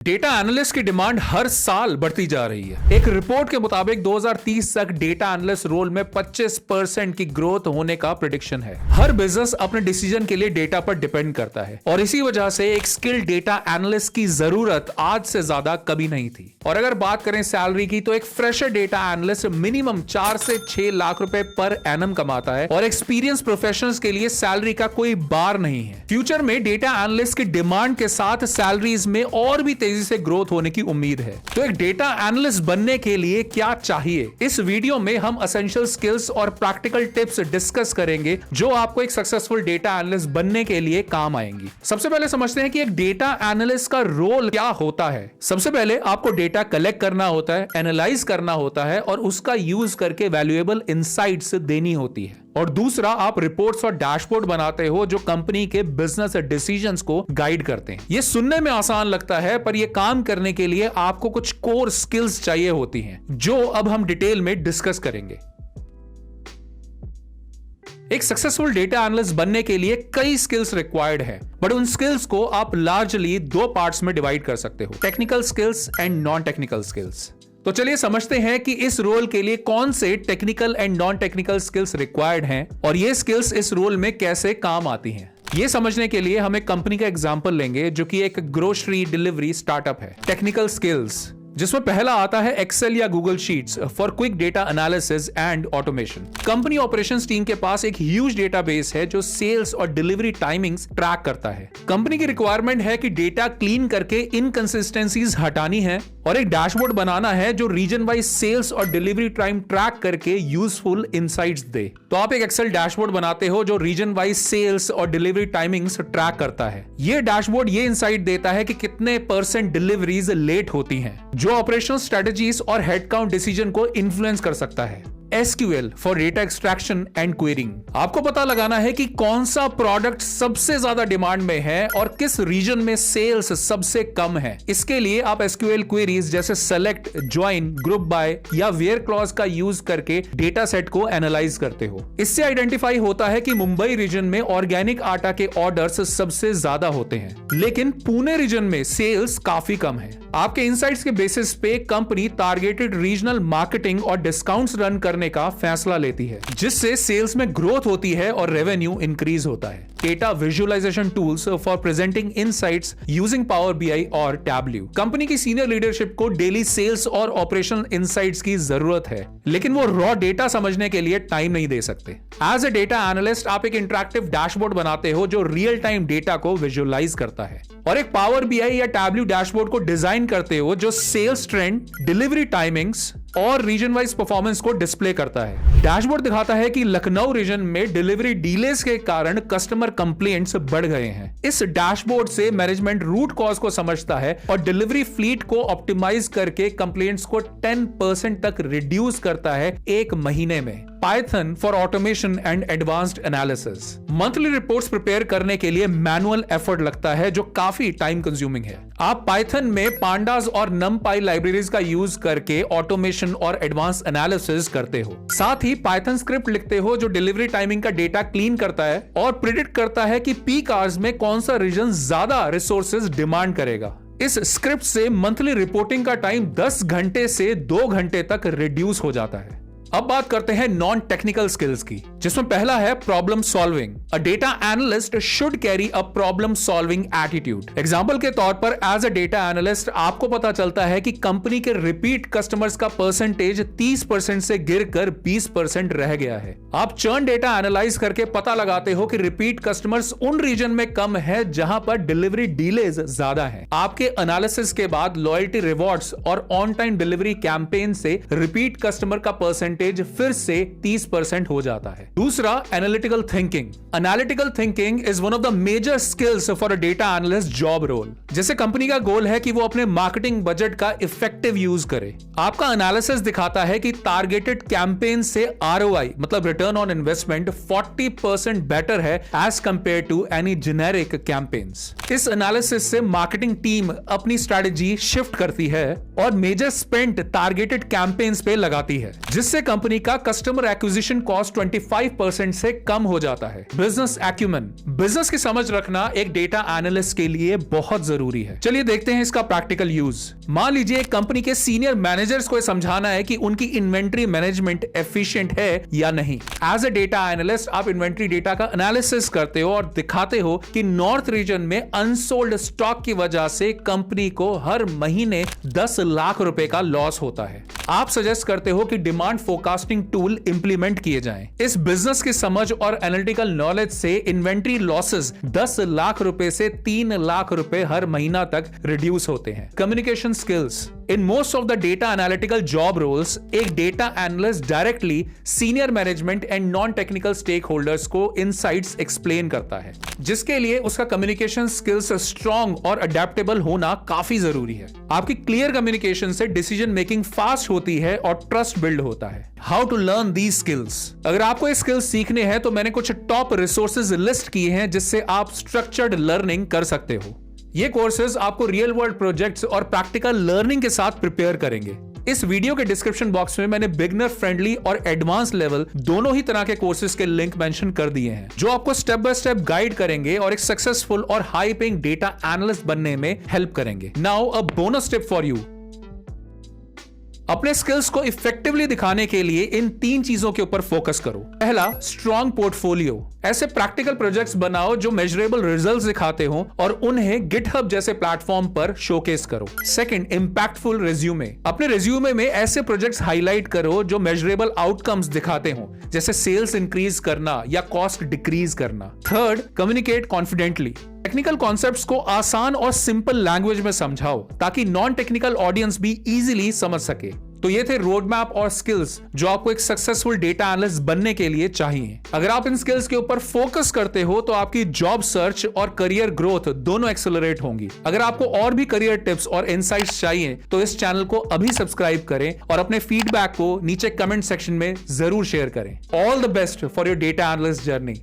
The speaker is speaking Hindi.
डेटा एनालिस्ट की डिमांड हर साल बढ़ती जा रही है। एक रिपोर्ट के मुताबिक 2030 तक डेटा एनालिस्ट रोल में 25% की ग्रोथ होने का प्रेडिक्शन है। हर बिजनेस अपने डिसीजन के लिए डेटा पर डिपेंड करता है और इसी वजह से एक स्किल्ड डेटा एनालिस्ट की जरूरत आज से ज्यादा कभी नहीं थी। और अगर बात करें सैलरी की, तो एक फ्रेशर डेटा एनालिस्ट मिनिमम 4 से 6 लाख रुपए पर एनम कमाता है और एक्सपीरियंस प्रोफेशनल्स के लिए सैलरी का कोई बार नहीं है। फ्यूचर में डेटा एनालिस्ट की डिमांड के साथ सैलरीज में और भी तेजी से ग्रोथ होने की उम्मीद है। तो एक डेटा एनालिस्ट बनने के लिए क्या चाहिए, इस वीडियो में हम एसेंशियल स्किल्स और प्रैक्टिकल टिप्स डिस्कस करेंगे जो आपको एक सक्सेसफुल डेटा एनालिस्ट बनने के लिए काम आएंगी। सबसे पहले समझते हैं कि एक डेटा एनालिस्ट का रोल क्या होता है। सबसे पहले आपको डेटा कलेक्ट करना होता है, एनालाइज करना होता है और उसका यूज करके वैल्यूएबल इनसाइट्स देनी होती है। और दूसरा, आप रिपोर्ट्स और डैशबोर्ड बनाते हो जो कंपनी के बिजनेस डिसीजंस को गाइड करते हैं। ये सुनने में आसान लगता है, पर ये काम करने के लिए आपको कुछ कोर स्किल्स चाहिए होती हैं, जो अब हम डिटेल में डिस्कस करेंगे। एक सक्सेसफुल डेटा एनालिस्ट बनने के लिए कई स्किल्स रिक्वायर्ड है, बट उन स्किल्स को आप लार्जली 2 पार्ट्स में डिवाइड कर सकते हो, technical skills and non technical skills. तो चलिए समझते हैं कि इस रोल के लिए कौन से technical and non technical skills required हैं और ये स्किल्स इस रोल में कैसे काम आती हैं। ये समझने के लिए हम एक कंपनी का एग्जांपल लेंगे जो कि एक ग्रोसरी डिलीवरी स्टार्टअप है। टेक्निकल स्किल्स, जिसमें पहला आता है एक्सेल या Google sheets for quick data analysis and automation. Company operations team के पास एक ह्यूज डेटाबेस है जो सेल्स और डिलीवरी टाइमिंग्स ट्रैक करता है। कंपनी की रिक्वायरमेंट है कि डेटा क्लीन करके इनकंसिस्टेंसीज हटानी है और एक डैशबोर्ड बनाना है जो रीजन वाइज सेल्स और डिलीवरी टाइम ट्रैक करके यूजफुल इनसाइट्स दे। तो आप एक एक्सेल डैशबोर्ड बनाते हो जो रीजन वाइज सेल्स और डिलीवरी टाइमिंग्स ट्रैक करता है। ये डैशबोर्ड ये इनसाइट देता है कि कितने % डिलीवरीज लेट होती हैं, जो ऑपरेशनल स्ट्रेटजीज और हेडकाउंट डिसीजन को इन्फ्लुएंस कर सकता है। SQL for data extraction and quarrying, आपको पता लगाना है कि कौन सा प्रोडक्ट सबसे ज्यादा डिमांड में है और किस रीजन में सेल्स सबसे कम है। इसके लिए आप SQL क्वेरीज जैसे सेलेक्ट, ज्वाइन, ग्रुप बाय या वेयर क्लॉज का यूज करके डेटा सेट को एनालाइज करते हो। इससे आइडेंटिफाई होता है कि मुंबई रीजन में ऑर्गेनिक आटा के ऑर्डर्स सबसे ज्यादा होते हैं, लेकिन पुणे रीजन में सेल्स काफी कम है। आपके इनसाइट्स के बेसिस पे कंपनी टारगेटेड रीजनल मार्केटिंग और डिस्काउंट्स रन करने का फैसला लेती है, जिससे सेल्स में ग्रोथ होती है और रेवेन्यू इंक्रीज होता है। Data visualisation tools for presenting insights using power BI और टैब्ल्यू। कंपनी की सीनियर लीडरशिप को डेली सेल्स और ऑपरेशनल इनसाइट्स की जरूरत है, लेकिन वो रॉ डेटा समझने के लिए टाइम नहीं दे सकते। एज ए डेटा एनालिस्ट आप एक इंटरैक्टिव डैशबोर्ड बनाते हो जो रियल टाइम डेटा को विजुअलाइज करता है और एक पावर BI या टैब्ल्यू डैशबोर्ड को डिजाइन करते हो जो सेल्स ट्रेंड, डिलीवरी टाइमिंग्स और रीजन वाइज परफॉर्मेंस को डिस्प्ले करता है। डैशबोर्ड दिखाता है कि लखनऊ रीजन में डिलीवरी डिलेस के कारण कस्टमर कंप्लेंट्स बढ़ गए हैं। इस डैशबोर्ड से मैनेजमेंट रूट कॉज को समझता है और डिलीवरी फ्लीट को ऑप्टिमाइज करके कंप्लेंट्स को 10% तक रिड्यूस करता है 1 महीने में। Python for automation and advanced analysis, monthly reports prepare करने के लिए मैनुअल एफर्ट लगता है जो काफी टाइम कंज्यूमिंग है। आप पाइथन में पांडास और नमपाई लाइब्रेरीज का यूज करके ऑटोमेशन और एडवांस एनालिसिस करते हो। साथ ही पाइथन स्क्रिप्ट लिखते हो जो डिलीवरी टाइमिंग का डेटा क्लीन करता है और प्रिडिक्ट करता है कि पीक आवर्स में कौन सा रीजन ज्यादा रिसोर्सेज डिमांड करेगा। इस स्क्रिप्ट से मंथली रिपोर्टिंग का टाइम 10 घंटे से 2 घंटे तक रिड्यूस हो जाता है। अब बात करते हैं नॉन टेक्निकल स्किल्स की, जिसमें पहला है problem solving. A data analyst should carry a problem solving attitude. Example के तौर पर एज अ डेटा एनालिस्ट आपको पता चलता है कि कंपनी के रिपीट कस्टमर्स का परसेंटेज 30% से गिरकर 20% रह गया है। आप चर्न डेटा एनालाइज करके पता लगाते हो कि रिपीट कस्टमर्स उन रीजन में कम है जहां पर डिलीवरी डिलेज ज्यादा है। आपके एनालिसिस के बाद लॉयल्टी रिवॉर्ड्स और ऑन टाइम डिलीवरी कैंपेन से रिपीट कस्टमर का परसेंटेज फिर से 30% हो जाता है। दूसरा, analytical thinking. Analytical thinking is one of the major skills for a data analyst job role. जैसे कंपनी का गोल है कि वो अपने मार्केटिंग बजट का इफेक्टिव यूज करे। आपका एनालिसिस दिखाता है कि टारगेटेड कैंपेन से ROI मतलब रिटर्न ऑन इन्वेस्टमेंट 40% बेटर है as compare to any generic campaigns. इस एनालिसिस से मार्केटिंग टीम अपनी स्ट्रेटेजी शिफ्ट करती है और मेजर स्पेंड टारगेटेड कैंपेन्स पे लगाती है, जिससे कंपनी का कस्टमर एक्विजिशन कॉस्ट 5% से कम हो जाता है। बिजनेस एक्यूमेन, बिजनेस की समझ रखना एक डेटा एनालिस्ट के लिए बहुत जरूरी है। चलिए देखते हैं इसका प्रैक्टिकल यूज। मान लीजिए एक कंपनी के सीनियर मैनेजर्स को समझाना है कि उनकी इन्वेंट्री मैनेजमेंट एफिशिएंट है या नहीं। एज ए डेटा एनालिस्ट आप इन्वेंट्री डेटा का एनालिसिस करते हो और दिखाते हो कि नॉर्थ रीजन में अनसोल्ड स्टॉक की वजह से कंपनी को हर महीने 10 लाख रुपए का लॉस होता है। आप सजेस्ट करते हो कि डिमांड फोरकास्टिंग टूल इंप्लीमेंट किए जाएं। इस बिजनेस की समझ और एनालिटिकल नॉलेज से इन्वेंट्री लॉसेस 10 लाख रुपए से 3 लाख रुपए हर महीना तक रिड्यूस होते हैं। Communication skills, in most of the data analytical job roles एक data analyst directly senior management and non technical stakeholders को इनसाइट्स एक्सप्लेन करता है, जिसके लिए उसका कम्युनिकेशन स्किल्स स्ट्रॉन्ग और अडेप्टेबल होना काफी जरूरी है। आपकी क्लियर कम्युनिकेशन से डिसीजन मेकिंग फास्ट होती है और ट्रस्ट बिल्ड होता है। How to learn these skills, अगर आपको ये स्किल्स सीखने हैं तो मैंने कुछ टॉप रिसोर्सेज लिस्ट किए हैं जिससे आप स्ट्रक्चर्ड लर्निंग कर सकते हो। ये कोर्सेज आपको रियल वर्ल्ड प्रोजेक्ट्स और प्रैक्टिकल लर्निंग के साथ प्रिपेयर करेंगे। इस वीडियो के डिस्क्रिप्शन बॉक्स में मैंने बिगिनर फ्रेंडली और एडवांस लेवल दोनों ही तरह के कोर्सेज के लिंक मेंशन कर दिए हैं, जो आपको स्टेप बाय स्टेप गाइड करेंगे और एक सक्सेसफुल और हाई पेइंग डेटा एनालिस्ट बनने में हेल्प करेंगे। Now a bonus tip for you. अपने स्किल्स को इफेक्टिवली दिखाने के लिए इन 3 चीजों के ऊपर फोकस करो। पहला, स्ट्रॉन्ग पोर्टफोलियो। ऐसे प्रैक्टिकल प्रोजेक्ट्स बनाओ जो मेजरेबल रिजल्ट्स दिखाते हो और उन्हें गिटहब जैसे प्लेटफॉर्म पर शोकेस करो। Second, impactful resume. अपने रिज्यूमे में ऐसे प्रोजेक्ट्स हाईलाइट करो जो मेजरेबल आउटकम्स दिखाते हो, जैसे सेल्स इंक्रीज करना या कॉस्ट डिक्रीज करना। Third, communicate confidently. Technical concepts को आसान और सिंपल लैंग्वेज में समझाओ ताकि नॉन टेक्निकल ऑडियंस भी इजीली समझ सके। तो ये थे रोड मैप और स्किल्स जो आपको एक सक्सेसफुल डेटा एनालिस्ट बनने के लिए चाहिए। अगर आप इन स्किल्स के ऊपर फोकस करते हो तो आपकी जॉब सर्च और करियर ग्रोथ दोनों एक्सेलरेट होंगी। अगर आपको और भी करियर टिप्स और इनसाइट्स चाहिए तो इस चैनल को अभी सब्सक्राइब करें और अपने फीडबैक को नीचे कमेंट सेक्शन में जरूर शेयर करें। All the best for your data analyst journey.